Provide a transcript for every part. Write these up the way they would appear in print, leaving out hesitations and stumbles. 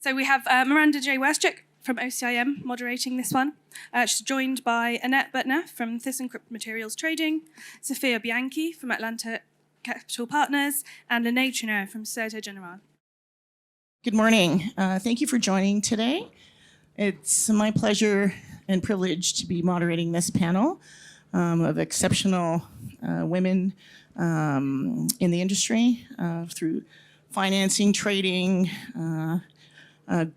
So we have Miranda Werstiuk from OCIM moderating this one. She's joined by Annette Büttner from thyssenkrupp Materials Trading, Sofia Bianchi from Atlante Capital Partners, and Lenaig from Société Générale. Good morning. Thank you for joining today. It's my pleasure and privilege to be moderating this panel of exceptional women in the industry through financing, trading,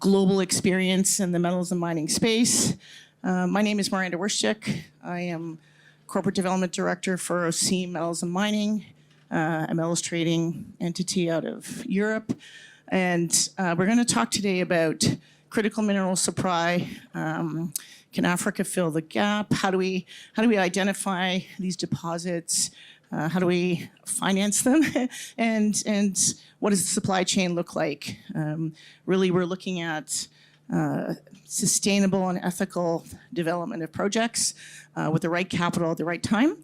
global experience in the metals and mining space. My name is Miranda Werstiuk. I am Corporate Development Director for OCIM Metals and Mining, a metals trading entity out of Europe. And we're going to talk today about critical mineral supply. Can Africa fill the gap? How do we identify these deposits? How do we finance them? and what does the supply chain look like? Really, we're looking at sustainable and ethical development of projects with the right capital at the right time.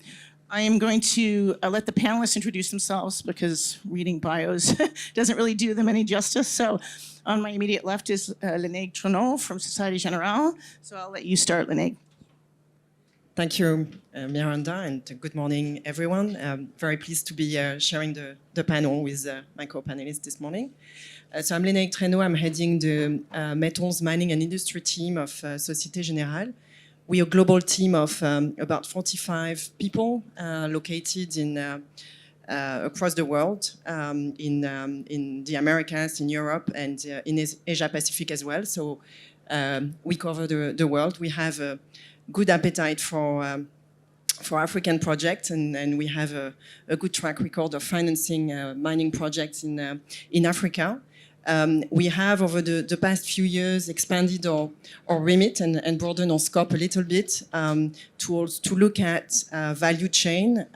I am going to let the panelists introduce themselves because reading bios doesn't really do them any justice. So on my immediate left is Lenaig Trenaux from Société Générale. So I'll let you start, Lenaig. Thank you, Miranda, and good morning, everyone. I'm very pleased to be sharing the panel with my co-panelists this morning. So I'm Lenaig Trenaux. I'm heading the metals, mining and industry team of Société Générale. We're a global team of about 45 people located in across the world, in the Americas, in Europe, and in Asia Pacific as well. So we cover the world. We have a good appetite for African projects, and we have a good track record of financing mining projects in Africa. We have, over the past few years, expanded our remit and broadened our scope a little bit to look at value chain,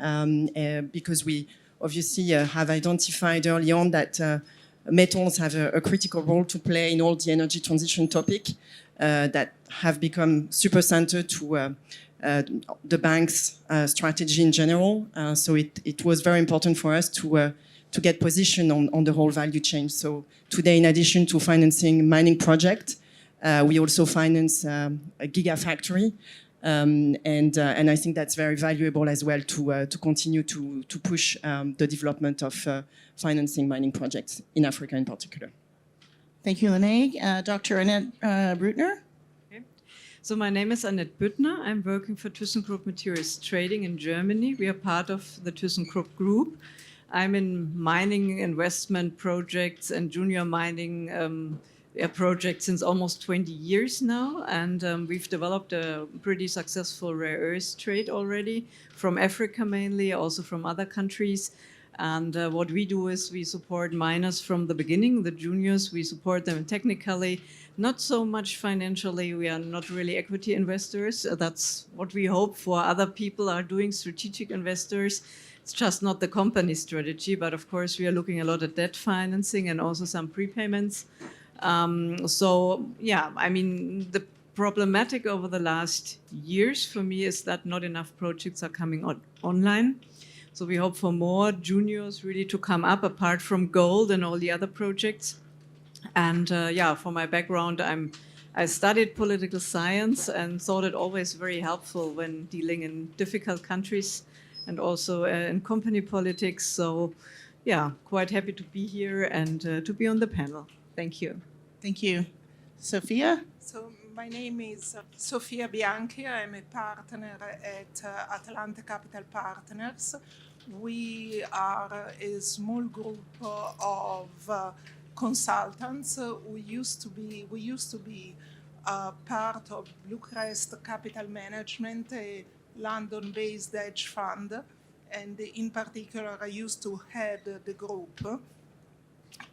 because we obviously have identified early on that metals have a critical role to play in all the energy transition topic that have become super centered to the bank's strategy in general. So it was very important for us to get position on the whole value chain. So today, in addition to financing mining project, we also finance a gigafactory. And I think that's very valuable as well to continue to push the development of financing mining projects in Africa in particular. Thank you, Lenaig. Dr. Annette Büttner. Okay. So my name is Annette Büttner. I'm working for thyssenkrupp Materials Trading in Germany. We are part of the thyssenkrupp Group. I'm in mining investment projects and junior mining projects since almost 20 years now. And we've developed a pretty successful rare earth trade already from Africa mainly, also from other countries. And what we do is we support miners from the beginning, the juniors. We support them technically, not so much financially. We are not really equity investors. That's what we hope for. Other people are doing, strategic investors. It's just not the company strategy, but of course we are looking a lot at debt financing and also some prepayments. So yeah, I mean, the problematic over the last years for me is that not enough projects are coming online. So we hope for more juniors really to come up apart from gold and all the other projects. And yeah, for my background, I studied political science and thought it always very helpful when dealing in difficult countries and also in company politics. So yeah, quite happy to be here and to be on the panel. Thank you. Thank you. Sofia? So my name is Sofia Bianchi. I'm a partner at Atlante Capital Partners. We are a small group of consultants. We used to be part of Bucharest Capital Management, a London-based hedge fund, and in particular, I used to head the group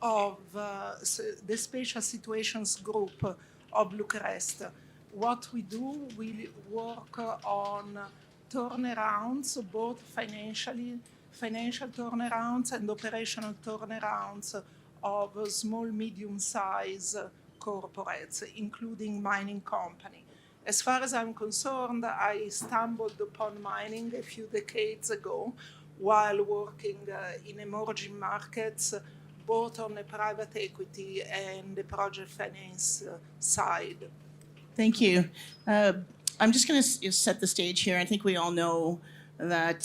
of the Special Situations Group of Bucharest. What we do, we work on turnarounds, both financial turnarounds and operational turnarounds of small, medium-sized corporates, including mining company. As far as I'm concerned, I stumbled upon mining a few decades ago while working in emerging markets, both on the private equity and the project finance side. Thank you. I'm just going to set the stage here. I think we all know that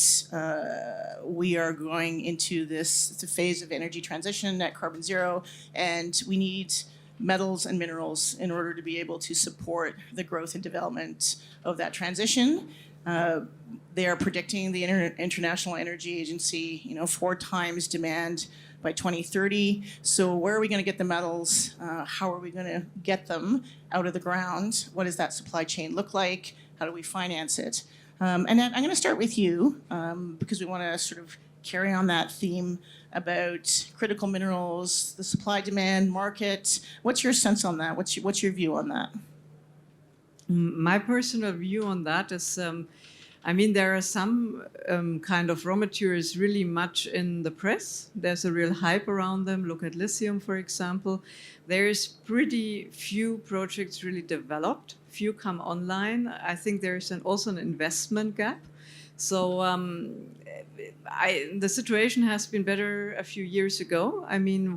we are going into this phase of energy transition at carbon zero, and we need metals and minerals in order to be able to support the growth and development of that transition. They are predicting, the International Energy Agency, 4 times demand by 2030. So where are we going to get the metals? How are we going to get them out of the ground? What does that supply chain look like? How do we finance it? Annette, I'm going to start with you because we want to sort of carry on that theme about critical minerals, the supply-demand market. What's your sense on that? What's your view on that? My personal view on that is, there are some kind of raw materials really much in the press. There's a real hype around them. Look at lithium, for example. There's pretty few projects really developed. Few come online. I think there's also an investment gap. So the situation has been better a few years ago.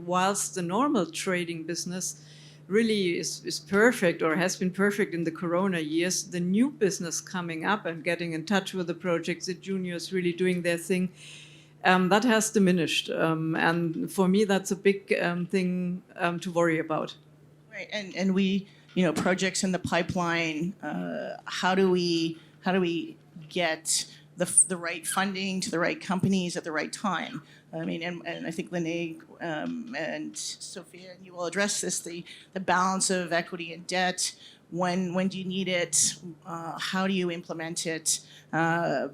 Whilst the normal trading business really is perfect or has been perfect in the Corona years, the new business coming up and getting in touch with the projects, the juniors really doing their thing, that has diminished. And for me, that's a big thing to worry about. Right, and we, projects in the pipeline, how do we get the right funding to the right companies at the right time? And I think Lenaig and Sofia, and you will address this, the balance of equity and debt. When do you need it? How do you implement it? I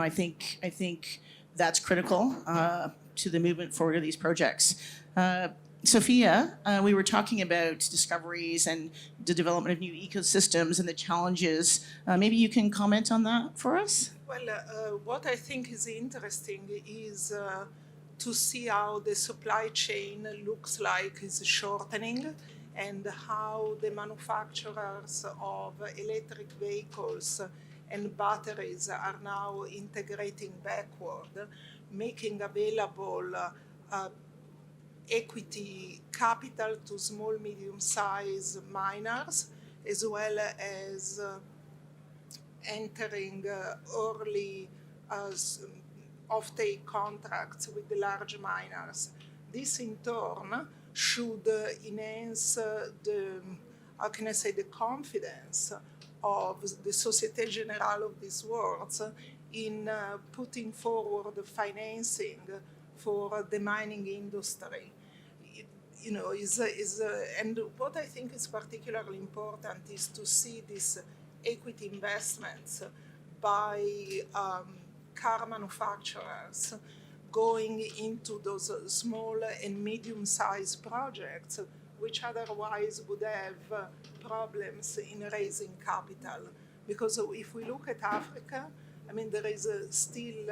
think that's critical to the movement forward of these projects. Sofia, we were talking about discoveries and the development of new ecosystems and the challenges. Maybe you can comment on that for us? Well, what I think is interesting is to see how the supply chain looks like is shortening and how the manufacturers of electric vehicles and batteries are now integrating backward, making available equity capital to small, medium-sized miners, as well as entering early off-take contracts with the large miners. This in turn should enhance the confidence of the Société Générale of these worlds in putting forward financing for the mining industry. And what I think is particularly important is to see these equity investments by car manufacturers going into those small and medium-sized projects, which otherwise would have problems in raising capital. Because if we look at Africa, there is still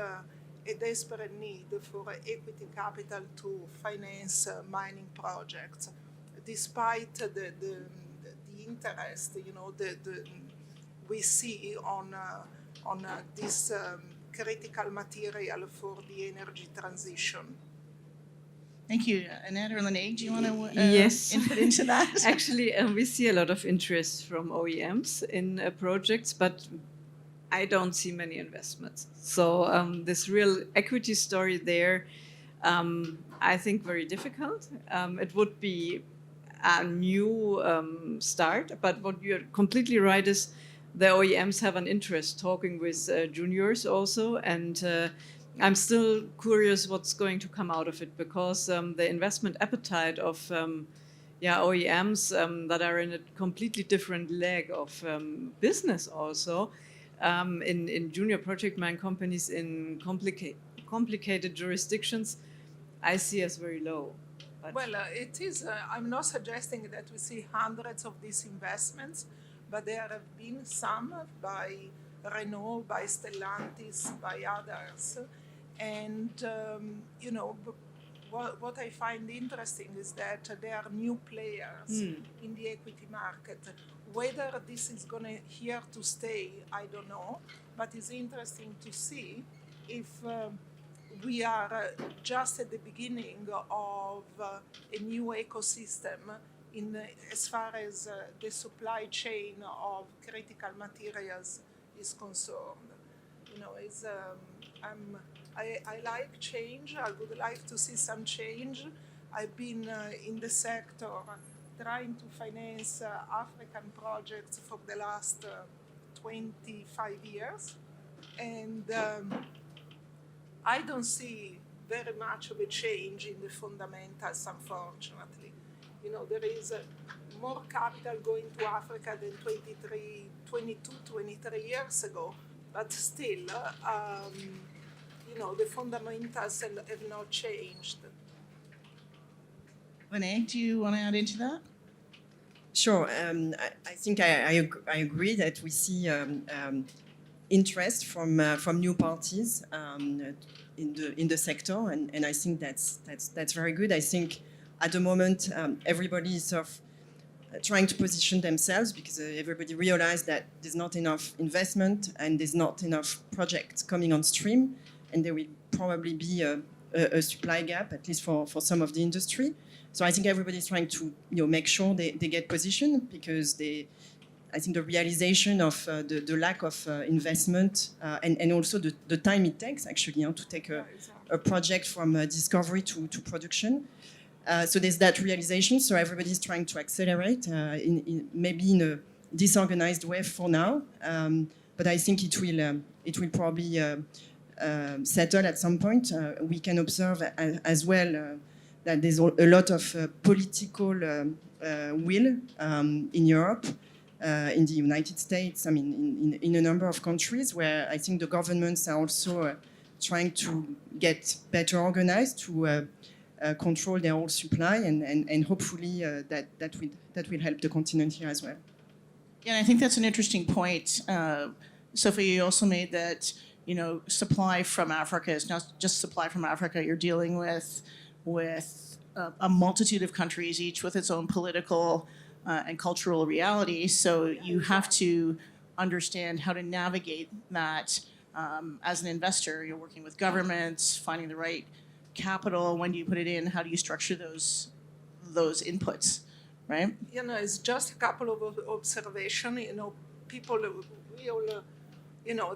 a desperate need for equity capital to finance mining projects, despite the interest, we see on this critical material for the energy transition. Thank you. Annette or Lenaig, do you want to yes. input into that? Actually, we see a lot of interest from OEMs in projects, but I don't see many investments. So this real equity story there, I think very difficult. It would be a new start, but what you're completely right is the OEMs have an interest talking with juniors also, and I'm still curious what's going to come out of it, because the investment appetite of OEMs that are in a completely different leg of business also, in junior project mine companies in complicated jurisdictions, I see as very low. Well, it is. I'm not suggesting that we see hundreds of these investments, but there have been some by Renault, by Stellantis, by others. And, what I find interesting is that there are new players in the equity market. Whether this is here to stay, I don't know, but it's interesting to see if we are just at the beginning of a new ecosystem as far as the supply chain of critical materials is concerned. You know, I like change. I would like to see some change. I've been in the sector trying to finance African projects for the last 25 years. And I don't see very much of a change in the fundamentals, unfortunately. You know, there is more capital going to Africa than 23 years ago, but still, you know, the fundamentals have not changed. Lenaig, do you want to add into that? Sure. I think I agree that we see interest from new parties in the sector, and I think that's very good. I think at the moment everybody is sort of trying to position themselves because everybody realized that there's not enough investment and there's not enough projects coming on stream, and there will probably be a supply gap, at least for some of the industry. So I think everybody's trying to make sure they get positioned because I think the realization of the lack of investment and also the time it takes actually to take a project from discovery to production. So there's that realization. So everybody's trying to accelerate, maybe in a disorganized way for now. But I think it will probably settle at some point. We can observe as well that there's a lot of political will in Europe, in the United States, I mean, in a number of countries where I think the governments are also trying to get better organized to control their oil supply, and hopefully that will help the continent here as well. Yeah, and I think that's an interesting point. Sofia, you also made that, supply from Africa is not just supply from Africa. You're dealing with a multitude of countries, each with its own political and cultural reality. So you have to understand how to navigate that as an investor. You're working with governments, finding the right capital. When do you put it in? How do you structure those inputs, right? It's just a couple of observations. People will,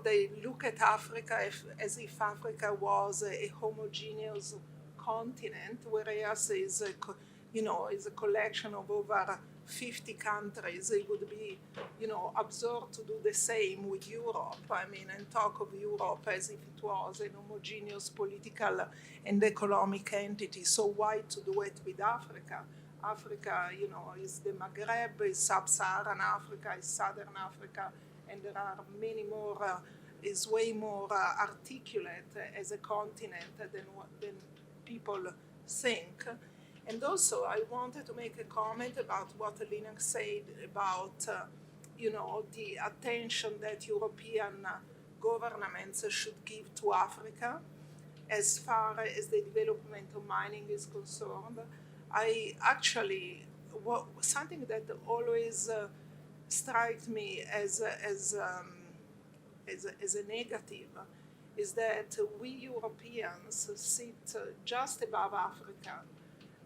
they look at Africa as if Africa was a homogeneous continent, whereas is a collection of over 50 countries. It would be, absurd to do the same with Europe. And talk of Europe as if it was an homogeneous political and economic entity. So why to do it with Africa? Africa, is the Maghreb, is Sub-Saharan Africa, is Southern Africa, and there are many more. Is way more articulate as a continent than people think. And also, I wanted to make a comment about what Lenaig said about, the attention that European governments should give to Africa as far as the development of mining is concerned. I actually, something that always strikes me as a negative is that we Europeans sit just above Africa.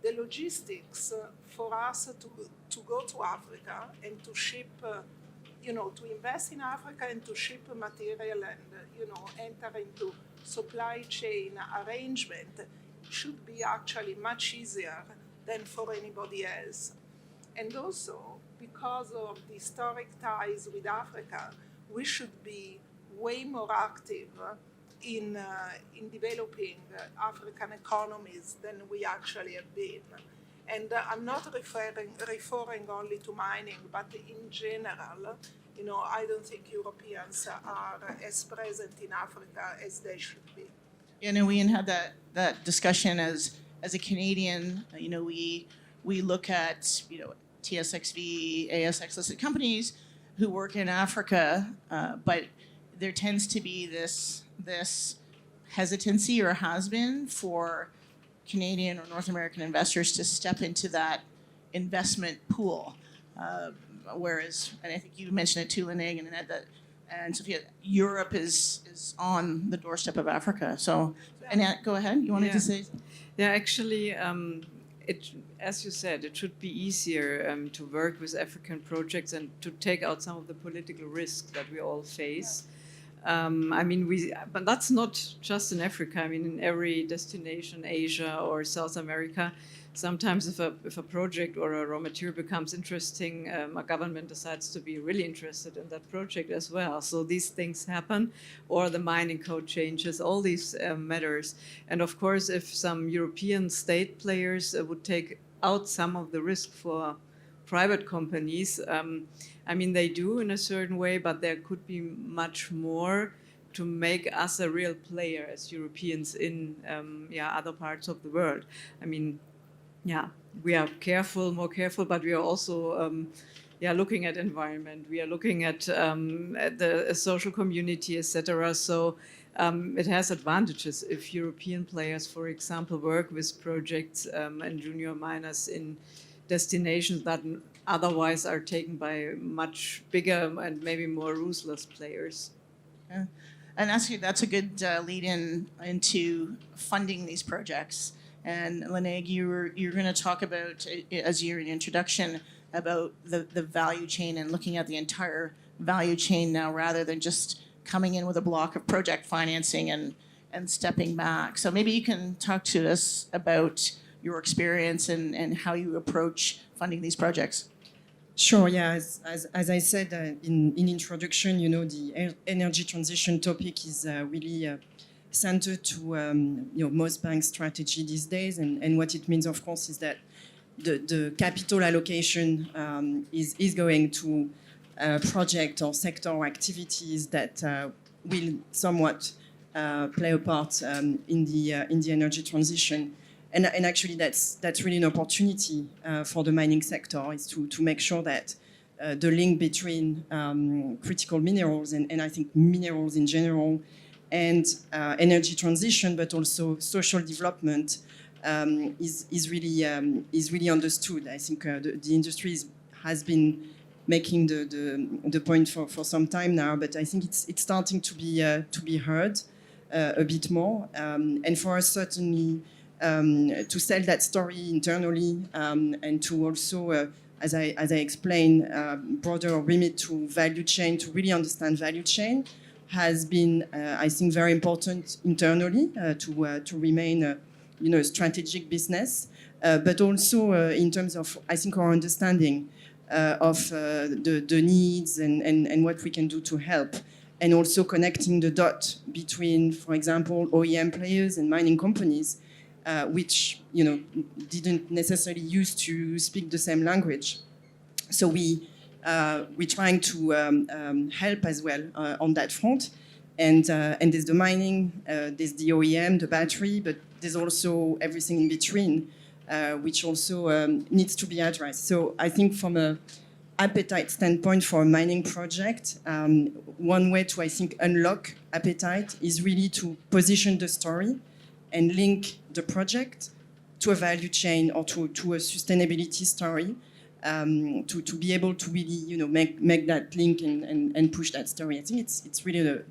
The logistics for us to go to Africa and to ship, to invest in Africa and to ship material and, enter into supply chain arrangement should be actually much easier than for anybody else. And also, because of the historic ties with Africa, we should be way more active in developing African economies than we actually have been. And I'm not referring only to mining, but in general, I don't think Europeans are as present in Africa as they should be. We had that discussion as a Canadian. We look at TSXV, ASX listed companies who work in Africa, but there tends to be this hesitancy, or has been, for Canadian or North American investors to step into that investment pool. Whereas, and I think you mentioned it too, Lenaig and Annette, that And Sofia, Europe is on the doorstep of Africa. So, Annette, go ahead. You wanted to say? Yeah, actually, as you said, it should be easier to work with African projects and to take out some of the political risks that we all face. I mean, but that's not just in Africa. I mean, in every destination, Asia or South America, sometimes if a project or a raw material becomes interesting, a government decides to be really interested in that project as well. So these things happen, or the mining code changes, all these matters. And of course, if some European state players would take out some of the risk for private companies, I mean, they do in a certain way, but there could be much more to make us a real player as Europeans in other parts of the world. I mean, yeah, we are more careful, but we are also looking at environment. We are looking at the social community, etc. So it has advantages if European players, for example, work with projects and junior miners in destinations that otherwise are taken by much bigger and maybe more ruthless players. Yeah. And actually, that's a good lead-in into funding these projects. And Lenaig, you're going to talk about, as your introduction, about the value chain and looking at the entire value chain now rather than just coming in with a block of project financing and stepping back. So maybe you can talk to us about your experience and how you approach funding these projects. Sure, yeah, as I said in introduction, you know, the energy transition topic is really centered to most bank strategy these days, and what it means, of course, is that the capital allocation is going to project or sector activities that will somewhat play a part in the energy transition, and actually that's really an opportunity for the mining sector, is to make sure that the link between critical minerals and I think minerals in general and energy transition, but also social development, is really understood. I think the industry has been making the point for some time now, but I think it's starting to be heard a bit more, and for us certainly to sell that story internally, and to also, as I explained, broader remit to value chain, to really understand value chain, has been, I think, very important internally to remain a strategic business, but also in terms of, I think, our understanding of the needs and what we can do to help, and also connecting the dot between, for example, OEM players and mining companies, which didn't necessarily used to speak the same language. So we're trying to help as well on that front. And there's the mining, there's the OEM, the battery, but there's also everything in between, which also needs to be addressed. So I think from an appetite standpoint for a mining project, one way to, I think, unlock appetite is really to position the story and link the project to a value chain or to a sustainability story, to be able to really make that link and push that story. I think it's really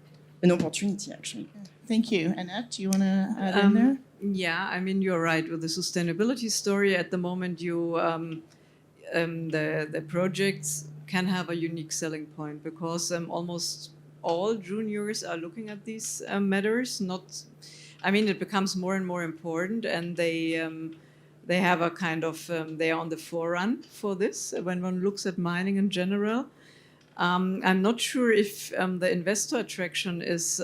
an opportunity, actually. Thank you. Annette, do you want to add in there? Yeah, I mean, you're right with the sustainability story. At the moment, the projects can have a unique selling point because almost all juniors are looking at these matters. It becomes more and more important, and they have a kind of they are on the forefront for this when one looks at mining in general. I'm not sure if the investor attraction is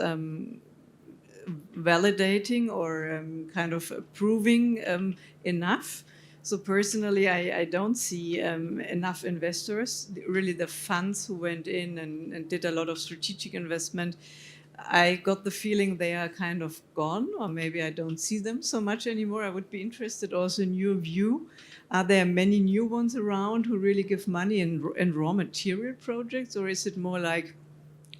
validating or kind of proving enough. So personally, I don't see enough investors, really the funds who went in and did a lot of strategic investment. I got the feeling they are kind of gone, or maybe I don't see them so much anymore. I would be interested also in your view. Are there many new ones around who really give money in raw material projects, or is it more like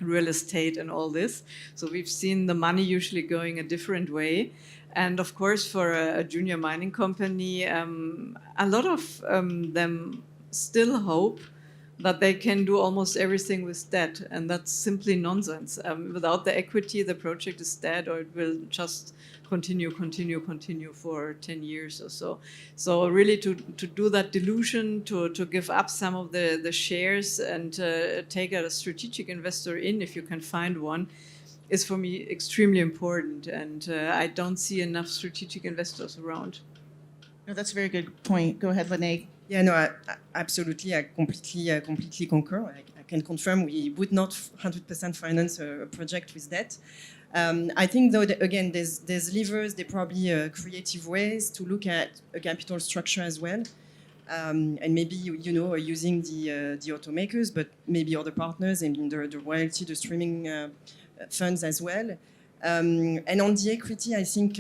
real estate and all this? So we've seen the money usually going a different way. And of course, for a junior mining company, a lot of them still hope that they can do almost everything with debt, and that's simply nonsense. Without the equity, the project is dead, or it will just continue for 10 years or so. So really to do that dilution, to give up some of the shares and take a strategic investor in, if you can find one, is for me extremely important. And I don't see enough strategic investors around. No, that's a very good point. Go ahead, Lenaig. Yeah, no, absolutely. I completely concur. I can confirm we would not 100% finance a project with debt. I think, though, that, again, there's levers, there are probably creative ways to look at a capital structure as well. And maybe, using the automakers, but maybe other partners and the royalty, the streaming funds as well. And on the equity, I think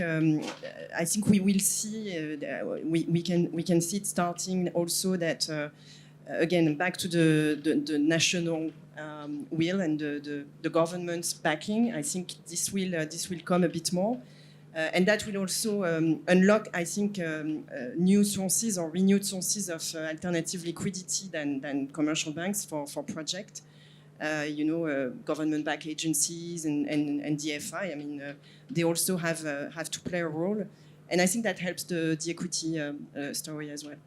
we will see we can see it starting also that again back to the national will and the government's backing. I think this will come a bit more, and that will also unlock, I think, new sources or renewed sources of alternative liquidity than commercial banks for project. Government-backed agencies and DFI. I mean, they also have to play a role, and I think that helps the equity story as well.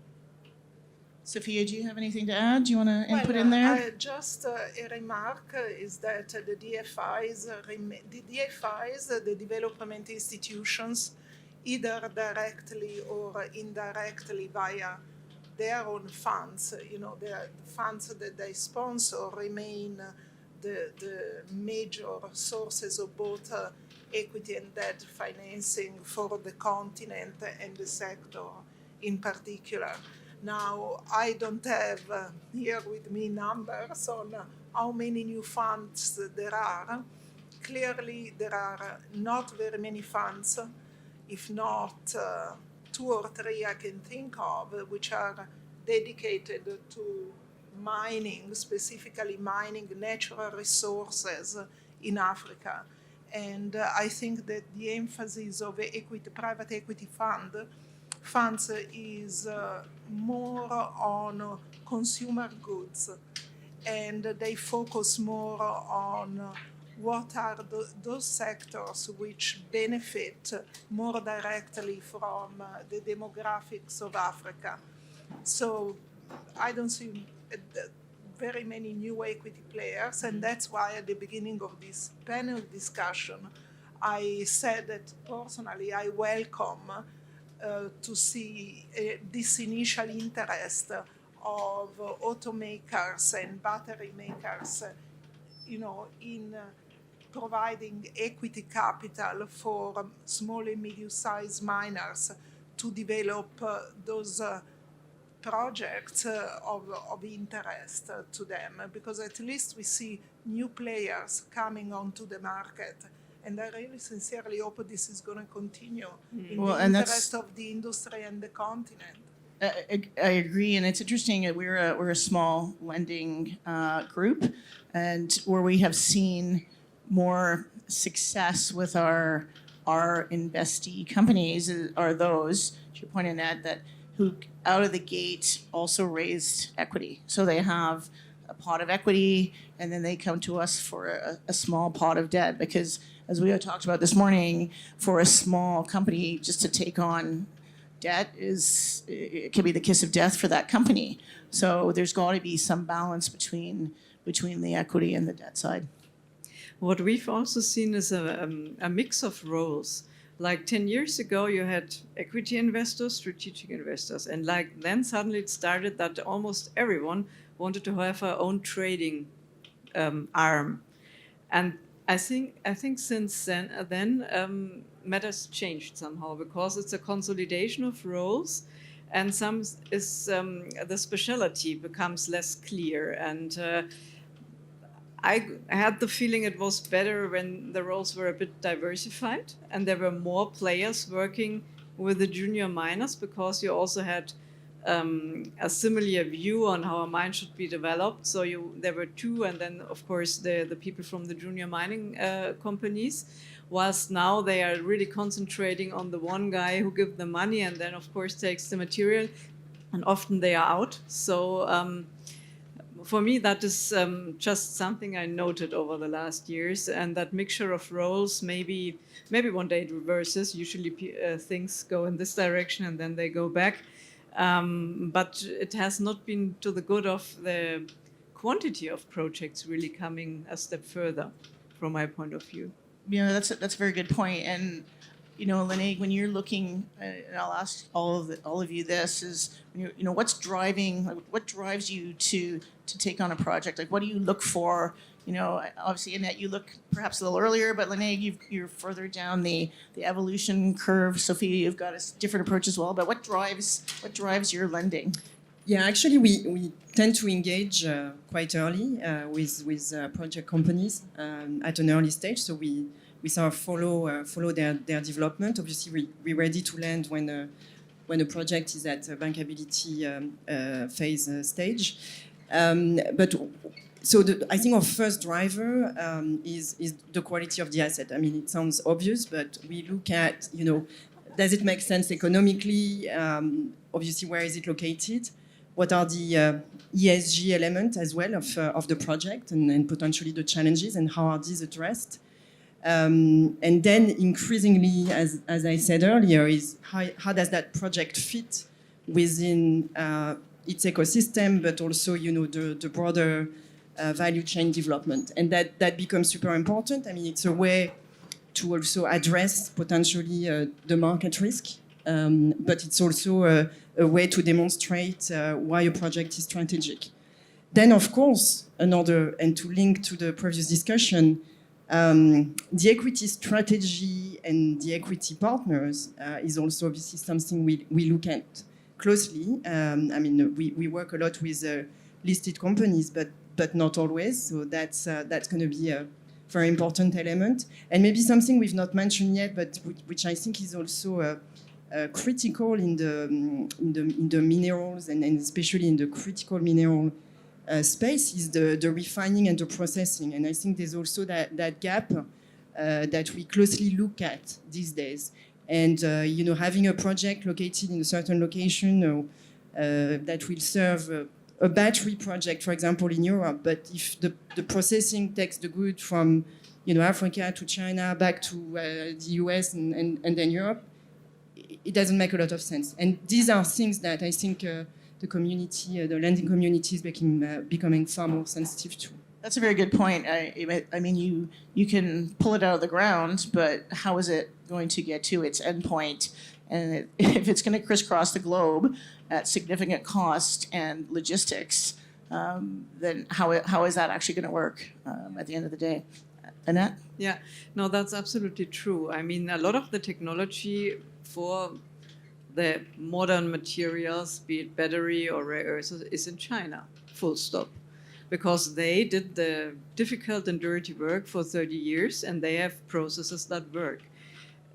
Sofia, do you have anything to add? Do you want to input in there? Just a remark is that the DFIs, the development institutions, either directly or indirectly via their own funds, the funds that they sponsor remain the major sources of both equity and debt financing for the continent and the sector in particular. Now, I don't have here with me numbers on how many new funds there are. Clearly, there are not very many funds, if not 2 or 3 I can think of, which are dedicated to mining, specifically mining natural resources in Africa. And I think that the emphasis of private equity funds is more on consumer goods, and they focus more on what are those sectors which benefit more directly from the demographics of Africa. So I don't see very many new equity players, and that's why at the beginning of this panel discussion, I said that personally I welcome to see this initial interest of automakers and battery makers, in providing equity capital for small and medium-sized miners to develop those projects of interest to them, because at least we see new players coming onto the market. And I really sincerely hope this is going to continue in the interest of the industry and the continent. I agree, and it's interesting. We're a small lending group, and where we have seen more success with our investee companies are those, to your point, Annette, that who out of the gate also raised equity. So they have a pot of equity, and then they come to us for a small pot of debt, because as we talked about this morning, for a small company just to take on debt it can be the kiss of death for that company. So there's got to be some balance between the equity and the debt side. What we've also seen is a mix of roles. Like 10 years ago, you had equity investors, strategic investors, and then suddenly it started that almost everyone wanted to have their own trading arm. And I think since then matters changed somehow, because it's a consolidation of roles, and the specialty becomes less clear. And I had the feeling it was better when the roles were a bit diversified and there were more players working with the junior miners, because you also had a similar view on how a mine should be developed. So there were 2, and then of course the people from the junior mining companies, whilst now they are really concentrating on the one guy who gives the money and then of course takes the material, and often they are out. So for me, that is just something I noted over the last years, and that mixture of roles, maybe one day it reverses. Usually things go in this direction and then they go back. But it has not been to the good of the quantity of projects really coming a step further, from my point of view. Yeah, that's a very good point. And you know, Lenaig, when you're looking, and I'll ask all of you this, is what drives you to take on a project? Like, what do you look for? You know, obviously, Annette, you look perhaps a little earlier, but Lenaig, you're further down the evolution curve. Sofia, you've got a different approach as well. But what drives your lending? Yeah, actually, we tend to engage quite early with project companies at an early stage. So we sort of follow their development. Obviously, we're ready to lend when a project is at a bankability phase stage. But so I think our first driver is the quality of the asset. I mean, it sounds obvious, but we look at, does it make sense economically? Obviously, where is it located? What are the ESG elements as well of the project and potentially the challenges, and how are these addressed? And then increasingly, as I said earlier, is how does that project fit within its ecosystem, but also the broader value chain development, and that becomes super important. I mean, it's a way to also address potentially the market risk, but it's also a way to demonstrate why a project is strategic. Then, of course, and to link to the previous discussion, the equity strategy and the equity partners is also obviously something we look at closely. I mean, we work a lot with listed companies, but not always. So that's going to be a very important element. And maybe something we've not mentioned yet, but which I think is also critical in the minerals and especially in the critical mineral space is the refining and the processing. And I think there's also that gap that we closely look at these days. And, having a project located in a certain location that will serve a battery project, for example, in Europe, but if the processing takes the good from, Africa to China, back to the US and then Europe, it doesn't make a lot of sense. And these are things that I think the community, the lending community is becoming far more sensitive to. That's a very good point. I mean, you can pull it out of the ground, but how is it going to get to its endpoint? And if it's going to crisscross the globe at significant cost and logistics, then how is that actually going to work at the end of the day? Annette? Yeah, no, that's absolutely true. I mean, a lot of the technology for the modern materials, be it battery or rare earths, is in China, full stop. Because they did the difficult and dirty work for 30 years and they have processes that work.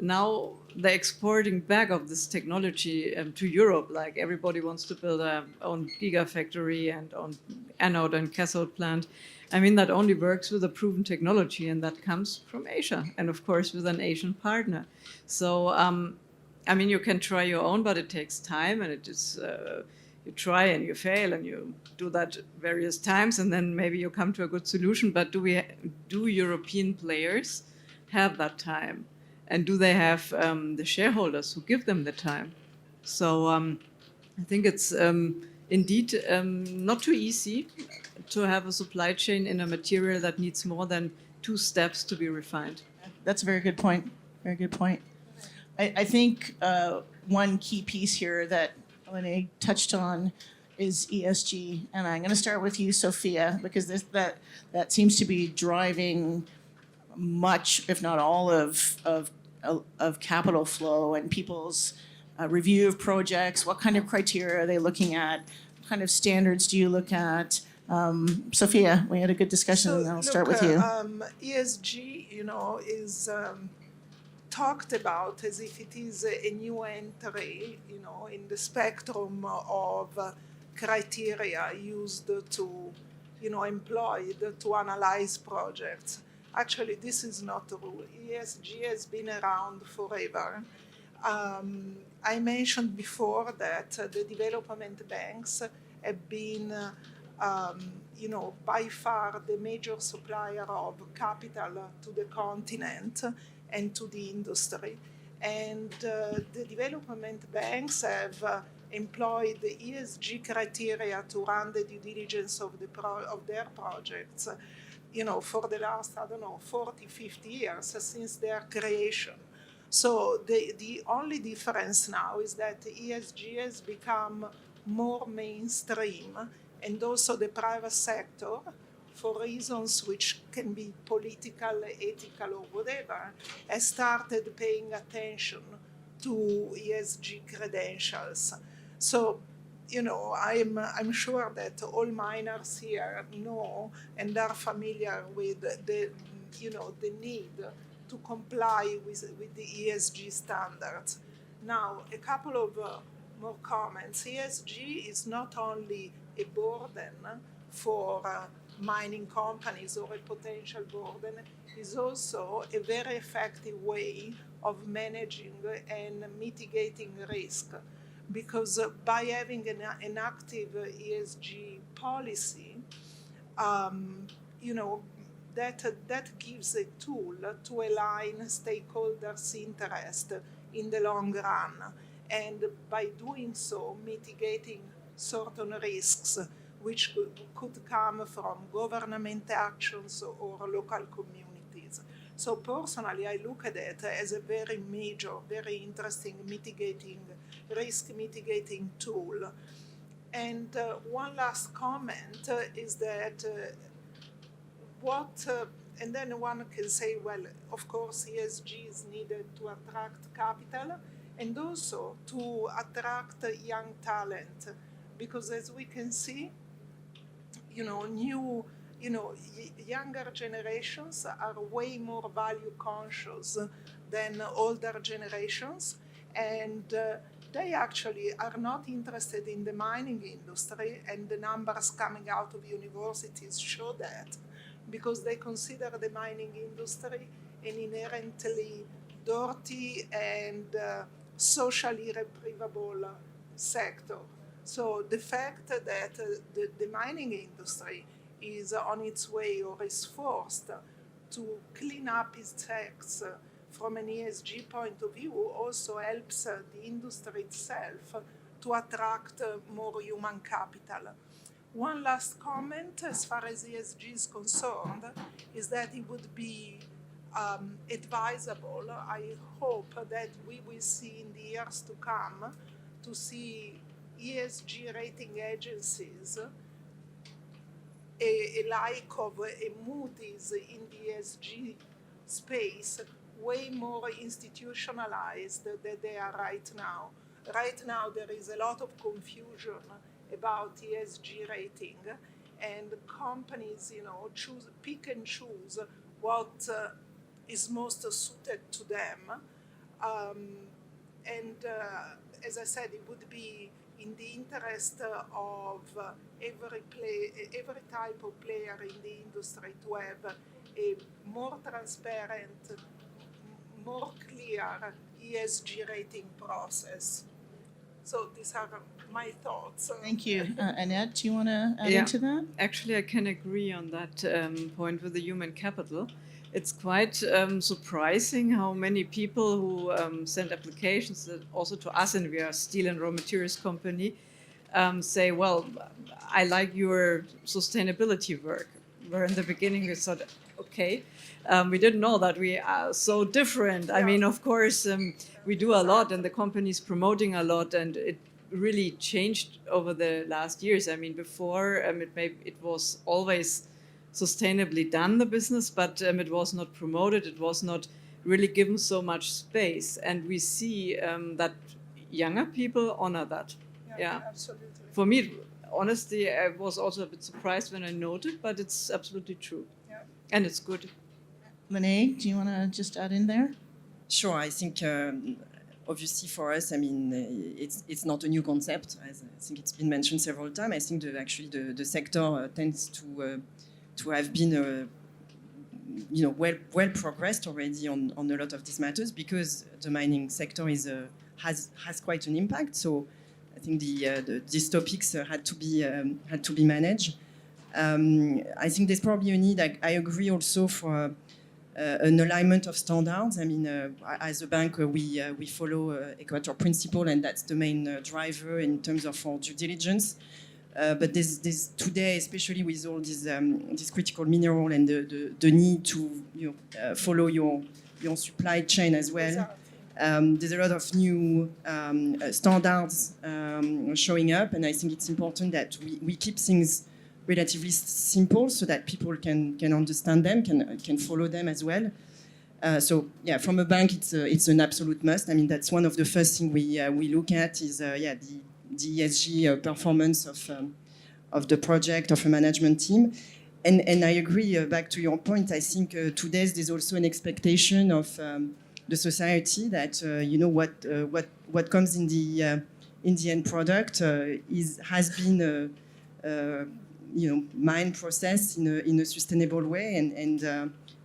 Now they're exporting back of this technology to Europe, like everybody wants to build their own gigafactory and own anode and cathode plant. I mean, that only works with a proven technology, and that comes from Asia, and of course with an Asian partner. So, I mean, you can try your own, but it takes time, and it is, you try and you fail, and you do that various times, and then maybe you come to a good solution. But do European players have that time? And do they have the shareholders who give them the time? So I think it's indeed not too easy to have a supply chain in a material that needs more than 2 steps to be refined. That's a very good point. Very good point. I think one key piece here that Lenaig touched on is ESG. And I'm going to start with you, Sofia, because that seems to be driving much, if not all, of capital flow and people's review of projects. What kind of criteria are they looking at? What kind of standards do you look at? Sofia, we had a good discussion, and I'll start with you. ESG, is talked about as if it is a new entry, in the spectrum of criteria used to, employed to analyze projects. Actually, this is not true. ESG has been around forever. I mentioned before that the development banks have been by far the major supplier of capital to the continent and to the industry. And the development banks have employed the ESG criteria to run the due diligence of their projects, for the last, 40, 50 years since their creation. So the only difference now is that ESG has become more mainstream, and also the private sector, for reasons which can be political, ethical, or whatever, has started paying attention to ESG credentials. So, I'm sure that all miners here know and are familiar with the need to comply with the ESG standards. Now, a couple of more comments. ESG is not only a burden for mining companies or a potential burden, is also a very effective way of managing and mitigating risk. Because by having an active ESG policy, that gives a tool to align stakeholders' interest in the long run, and by doing so, mitigating certain risks which could come from government actions or local communities. So personally, I look at it as a very major, very interesting risk mitigating tool. And one last comment is that and then one can say, well, of course, ESG is needed to attract capital and also to attract young talent, because as we can see, younger generations are way more value conscious than older generations, and they actually are not interested in the mining industry, and the numbers coming out of universities show that, because they consider the mining industry an inherently dirty and socially reprobable sector. So the fact that the mining industry is on its way or is forced to clean up its acts from an ESG point of view also helps the industry itself to attract more human capital. One last comment as far as ESG is concerned is that it would be advisable, I hope, that we will see in the years to come, to see ESG rating agencies like of a Moody's in the ESG space, way more institutionalized than they are right now. Right now there is a lot of confusion about ESG rating, and companies, pick and choose what is most suited to them. As I said, it would be in the interest of every type of player in the industry to have a more transparent, more clear ESG rating process. So these are my thoughts. Thank you. Annette, do you want to add into that? Actually, I can agree on that point with the human capital. It's quite surprising how many people who send applications also to us, and we are a steel and raw materials company, say, well, I like your sustainability work. Where in the beginning we thought, okay, we didn't know that we are so different. Yeah. I mean, of course, we do a lot, and the company is promoting a lot, and it really changed over the last years. I mean, before it was always sustainably done, the business, but it was not promoted. It was not really given so much space, and we see that younger people honor that. Yeah, absolutely. For me, honestly, I was also a bit surprised when I noted, but it's absolutely true. Yeah. And it's good. Lenaig, do you want to just add in there? Sure. I think obviously for us, I mean, it's not a new concept. As I think it's been mentioned several times. I think the sector tends to have been well progressed already on a lot of these matters, because the mining sector has quite an impact. So I think these topics had to be managed. I think there's probably a need, I agree also for an alignment of standards. I mean, as a bank, we follow Equator Principle, and that's the main driver in terms of our due diligence. But there's today, especially with all this critical mineral and the need to follow your supply chain as well. There's a lot of new standards showing up, and I think it's important that we keep things relatively simple so that people can understand them, can follow them as well. So yeah, from a bank, it's an absolute must. I mean, that's one of the first things we look at is the ESG performance of the project, of a management team. And I agree, back to your point, I think today there's also an expectation of the society that what comes in the end product has been mined, processed in a sustainable way, and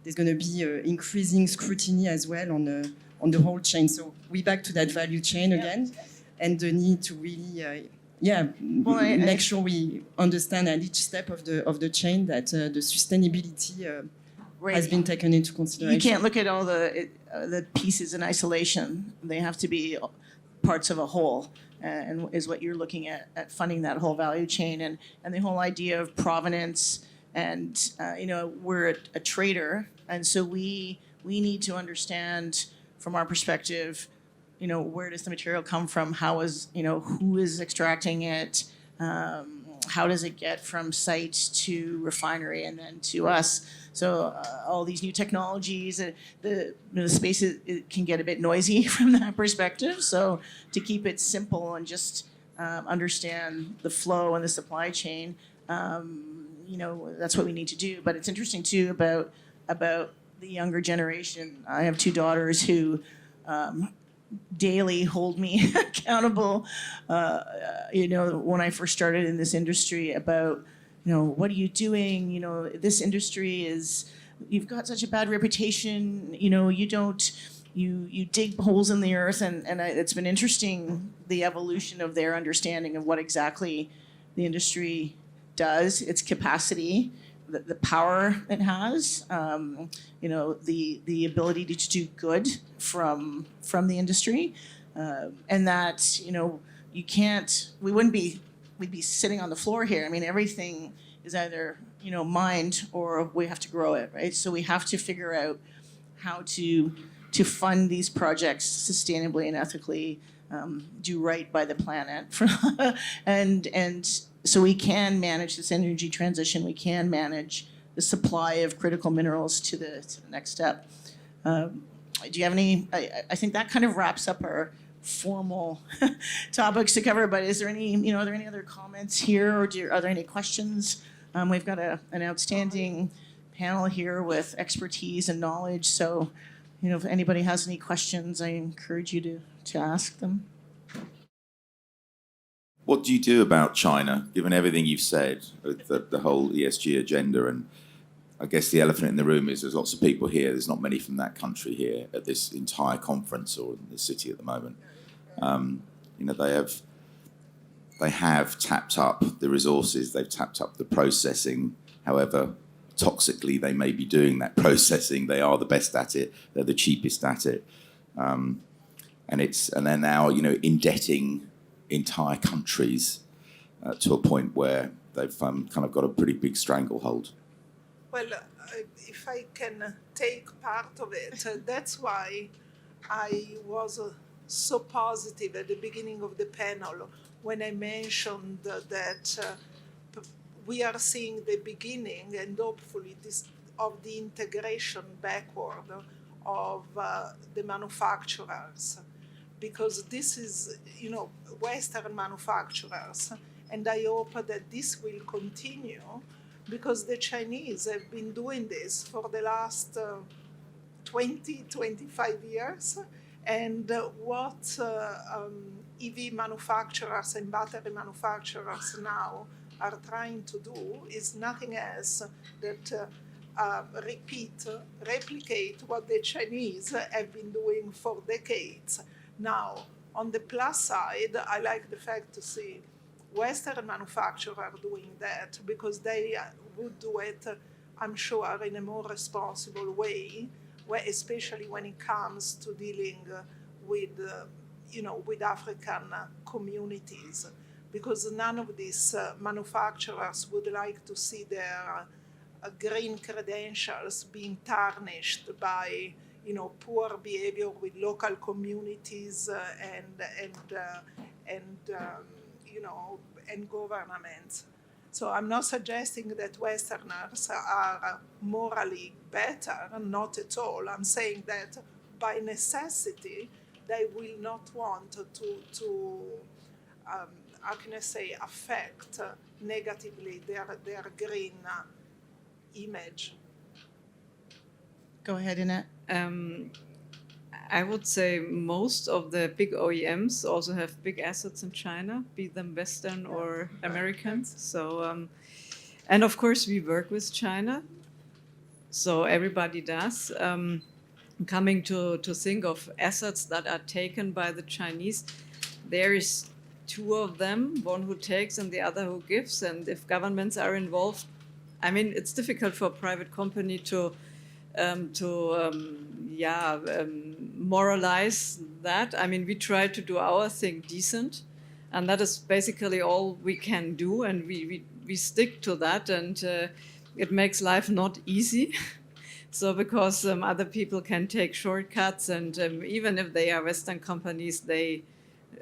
there's going to be increasing scrutiny as well on the whole chain. So we're back to that value chain again, and the need to really make sure we understand at each step of the chain that the sustainability has been taken into consideration. You can't look at all the pieces in isolation. They have to be parts of a whole, and is what you're looking at funding that whole value chain, and the whole idea of provenance. And we're a trader, and so we need to understand from our perspective, where does the material come from? Who is extracting it? How does it get from site to refinery and then to us? So all these new technologies, the space it can get a bit noisy from that perspective. So to keep it simple and just understand the flow and the supply chain, that's what we need to do. But it's interesting too about the younger generation. I have two daughters who daily hold me accountable. When I first started in this industry, about what are you doing? This industry you've got such a bad reputation. You dig holes in the earth, and it's been interesting, the evolution of their understanding of what exactly the industry does, its capacity, the power it has, the ability to do good from the industry, and that we'd be sitting on the floor here. I mean, everything is either mined or we have to grow it, right? So we have to figure out how to fund these projects sustainably and ethically, do right by the planet, and so we can manage this energy transition. We can manage the supply of critical minerals to the next step. Do you have any? I think that kind of wraps up our formal topics to cover. But is there any? Are there any other comments here, or are there any questions? We've got an outstanding panel here with expertise and knowledge. So, if anybody has any questions, I encourage you to ask them. What do you do about China, given everything you've said, the whole ESG agenda? And I guess the elephant in the room is there's lots of people here. There's not many from that country here at this entire conference or in the city at the moment. They have tapped up the resources. They've tapped up the processing. However toxically they may be doing that processing, they are the best at it. They're the cheapest at it. And they're now, indebting entire countries to a point where they've kind of got a pretty big stranglehold. Well, if I can take part of it, that's why I was so positive at the beginning of the panel when I mentioned that we are seeing the beginning and hopefully of the integration backward of the manufacturers. Because this is, Western manufacturers, and I hope that this will continue, because the Chinese have been doing this for the last 20, 25 years, and what EV manufacturers and battery manufacturers now are trying to do is nothing else that replicate what the Chinese have been doing for decades. Now, on the plus side, I like the fact to see Western manufacturers are doing that because they would do it, I'm sure, in a more responsible way, especially when it comes to dealing with, with African communities, because none of these manufacturers would like to see their green credentials being tarnished by, poor behavior with local communities and governments. So I'm not suggesting that Westerners are morally better, not at all. I'm saying that by necessity, they will not want to how can I say, affect negatively their green image. Go ahead, Annette. I would say most of the big OEMs also have big assets in China, be them Western or American. So, and of course we work with China. So everybody does. Coming to think of assets that are taken by the Chinese, there is two of them, one who takes and the other who gives. And if governments are involved, I mean, it's difficult for a private company to moralize that. I mean, we try to do our thing decent, and that is basically all we can do, and we stick to that, and it makes life not easy. So because other people can take shortcuts, and even if they are Western companies, they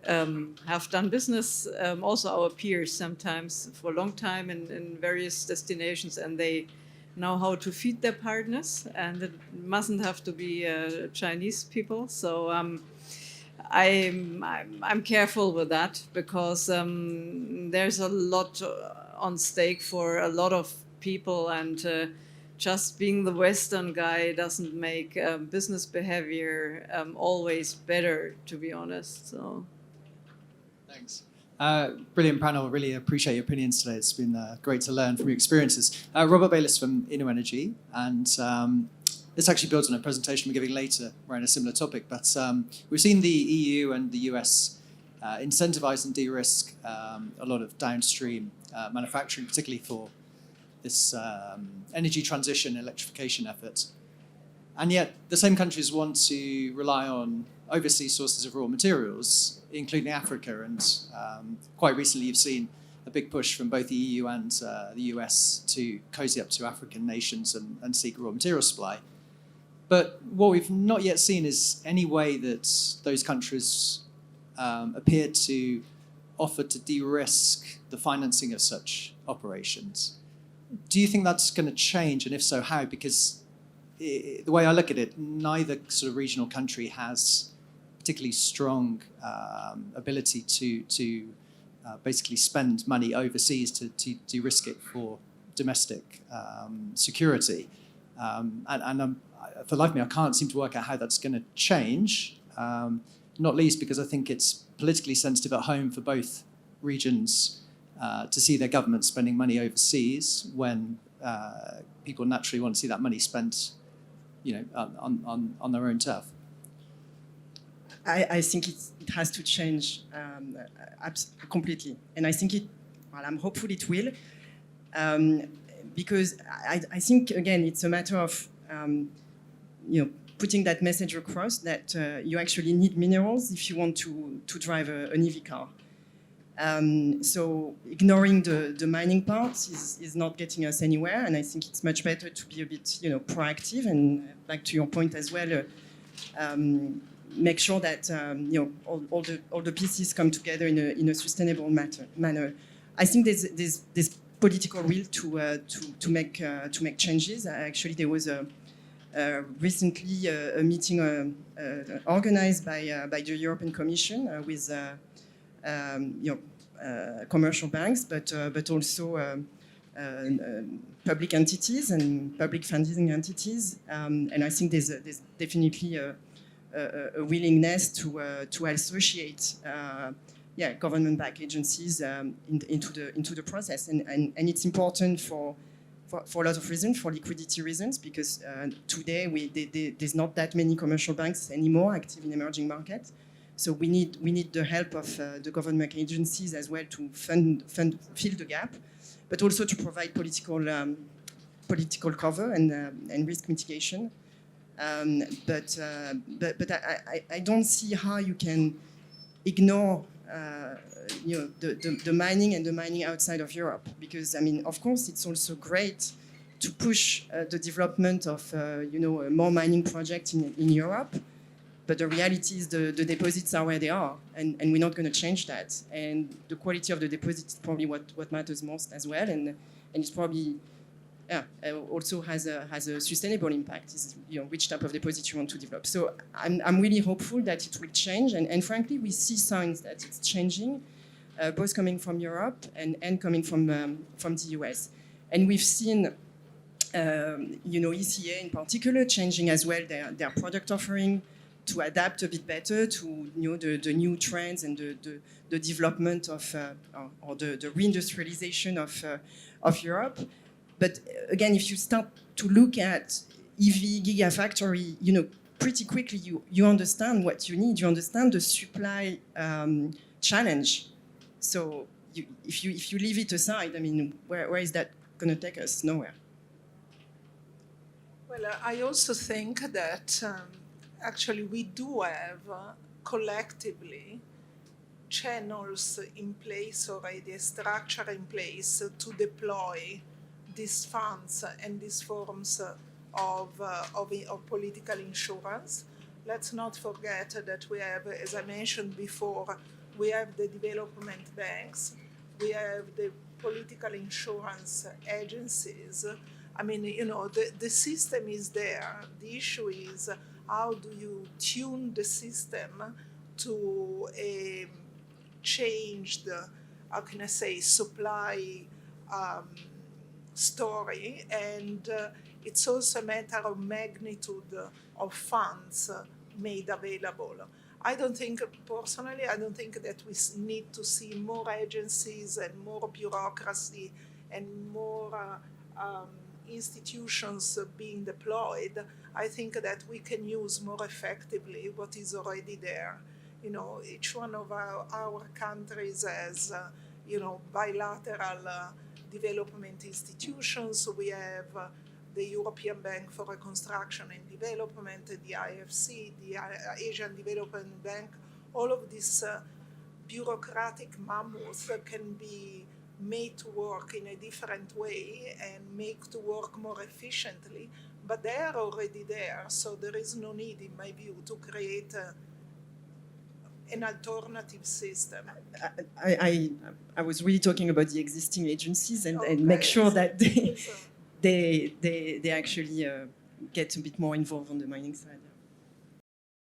have done business, also our peers sometimes, for a long time in various destinations, and they know how to feed their partners, and it mustn't have to be Chinese people. So I'm careful with that, because there's a lot on stake for a lot of people, and just being the Western guy doesn't make business behavior always better, to be honest. So. Thanks. Brilliant panel. Really appreciate your opinions today. It's been great to learn from your experiences. Robert Bayliss from Inno Energy, and this actually builds on a presentation we're giving later around a similar topic. But we've seen the EU and the US incentivize and de-risk a lot of downstream manufacturing, particularly for this energy transition, electrification effort. And yet the same countries want to rely on overseas sources of raw materials, including Africa. And quite recently you've seen a big push from both the EU and the US to cozy up to African nations and seek raw material supply. But what we've not yet seen is any way that those countries appear to offer to de-risk the financing of such operations. Do you think that's going to change? And if so, how? Because the way I look at it, neither sort of regional country has particularly strong ability to basically spend money overseas to de-risk it for domestic security. And for the life of me, I can't seem to work out how that's going to change, not least because I think it's politically sensitive at home for both regions to see their government spending money overseas when people naturally want to see that money spent, on their own turf. I think it has to change completely, and I think I'm hopeful it will, because I think again it's a matter of putting that message across that you actually need minerals if you want to drive an EV car. So ignoring the mining part is not getting us anywhere, and I think it's much better to be a bit proactive, and back to your point as well, make sure that all the pieces come together in a sustainable manner. I think there's political will to make changes. Actually, there was recently a meeting organized by the European Commission with commercial banks, but also public entities and public funding entities, and I think there's definitely a willingness to associate government-backed agencies into the process, and it's important for a lot of reasons, for liquidity reasons, because today there's not that many commercial banks anymore active in emerging markets. So we need the help of the government agencies as well to fill the gap, but also to provide political cover and risk mitigation. But I don't see how you can ignore the mining and the mining outside of Europe, because I mean, of course, it's also great to push the development of more mining projects in Europe. But the reality is the deposits are where they are, and we're not going to change that. And the quality of the deposits is probably what matters most as well, and it's probably also has a sustainable impact. Is which type of deposit you want to develop. So I'm really hopeful that it will change, and frankly we see signs that it's changing, both coming from Europe and coming from the US, and we've seen ECA in particular changing as well their product offering to adapt a bit better to the new trends and the development of or the reindustrialization of Europe. But again, if you start to look at EV gigafactory, pretty quickly you understand what you need. You understand the supply challenge. So if you leave it aside, I mean, where is that going to take us? Nowhere. Well, I also think that actually we do have collectively channels in place already, a structure in place to deploy these funds and these forms of political insurance. Let's not forget that we have, as I mentioned before, we have the development banks, we have the political insurance agencies. I mean, the system is there. The issue is how do you tune the system to a changed, how can I say, supply story, and it's also a matter of magnitude of funds made available. Personally, I don't think that we need to see more agencies and more bureaucracy and more institutions being deployed. I think that we can use more effectively what is already there. Each one of our countries has, bilateral development institutions. We have the European Bank for Reconstruction and Development, the IFC, the Asian Development Bank. All of these bureaucratic mammoths can be made to work in a different way and make to work more efficiently, but they are already there, so there is no need, in my view, to create an alternative system. I was really talking about the existing agencies and make sure that they actually get a bit more involved on the mining side.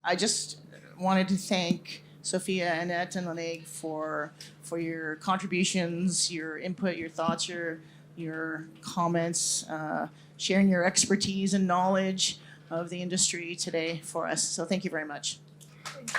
I just wanted to thank Sofia, Annette, and Lenaig for your contributions, your input, your thoughts, your comments, sharing your expertise and knowledge of the industry today for us. So thank you very much. Thank you.